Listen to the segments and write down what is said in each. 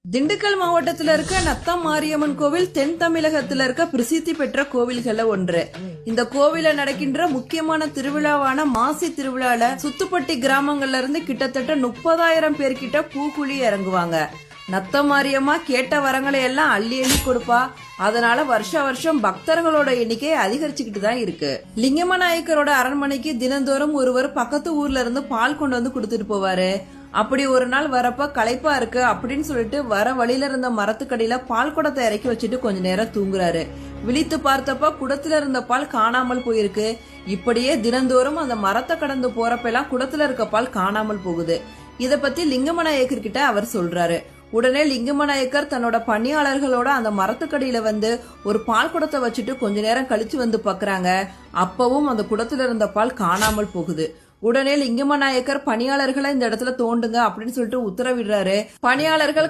திண்டுக்கல் மாவட்டத்துல இருக்க நத்தம் மாரியம்மன் கோவில் தென் தமிழகத்துல இருக்க பிரசித்தி பெற்ற கோவில்கள்ல ஒன்று. இந்த கோவில நடக்கின்ற முக்கியமான திருவிழாவான மாசி திருவிழால சுத்துப்பட்டி கிராமங்கள்ல இருந்து கிட்டத்தட்ட 30,000 பேர்கிட்ட பூக்குழி இறங்குவாங்க. நத்தம் மாரியம்மா கேட்ட வரங்களை எல்லாம் அள்ளி அள்ளி கொடுப்பா. அதனால வருஷம் பக்தர்களோட எண்ணிக்கை அதிகரிச்சுக்கிட்டு தான் இருக்கு. லிங்கம நாயக்கரோட அரண்மனைக்கு தினந்தோறும் ஒருவர் பக்கத்து ஊர்ல இருந்து பால் கொண்டு வந்து கொடுத்துட்டு போவாரு. அப்படி ஒரு நாள் வரப்ப களைப்பா இருக்கு அப்படின்னு சொல்லிட்டு வர வழியில இருந்த மரத்துக்கடியில பால் குடத்தை இறக்கி வச்சுட்டு கொஞ்ச நேரம் தூங்குறாரு. விழித்து பார்த்தப்ப குடத்துல இருந்த பால் காணாமல் போயிருக்கு. இப்படியே தினந்தோறும் அந்த மரத்தை கடந்து போறப்ப எல்லாம் குடத்துல இருக்க பால் காணாமல் போகுது. இத பத்தி லிங்கம நாயக்கர் கிட்ட அவர் சொல்றாரு. உடனே லிங்கம நாயக்கர் தன்னோட பணியாளர்களோட அந்த மரத்துக்கடியில வந்து ஒரு பால் குடத்தை வச்சுட்டு கொஞ்ச நேரம் கழிச்சு வந்து பாக்குறாங்க. அப்பவும் அந்த குடத்துல இருந்த பால் காணாமல் போகுது. உடனே லிங்கம நாயக்கர் பணியாளர்களை இந்த இடத்துல தோண்டுங்க அப்படின்னு சொல்லிட்டு உத்தரவிடுறாரு. பணியாளர்கள்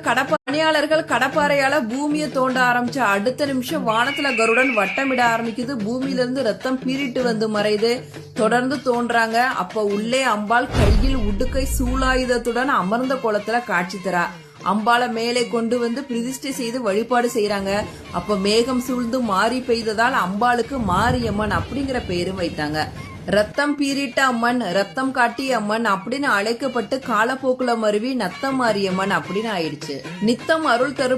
கடப்பாறையால பூமியை தோண்ட ஆரம்பிச்ச அடுத்த நிமிஷம் வானத்துல கருடன் வட்டமிட ஆரம்பிக்குது. பூமியில இருந்து ரத்தம் பீறிட்டு வந்து மறையுது. தொடர்ந்து தோன்றாங்க. அப்ப உள்ளே அம்பாள் கையில் உடுக்கை சூலாயுதத்துடன் அமர்ந்த கோலத்துல காட்சி தரா. அம்பாளை மேலே கொண்டு வந்து பிரதிஷ்டை செய்து வழிபாடு செய்யறாங்க. அப்ப மேகம் சூழ்ந்து மாறி பெய்ததால் அம்பாளுக்கு மாரியம்மன் அப்படிங்கிற பெயரும் வைத்தாங்க. ரத்தம் பீரிட்ட அம்மன், ரத்தம் காட்டிய அம்மன் அப்படின்னு அழைக்கப்பட்டு காலப்போக்குல மருவி நத்தம் மாரியம்மன் அப்படின்னு ஆயிடுச்சு. நித்தம் அருள் தரும்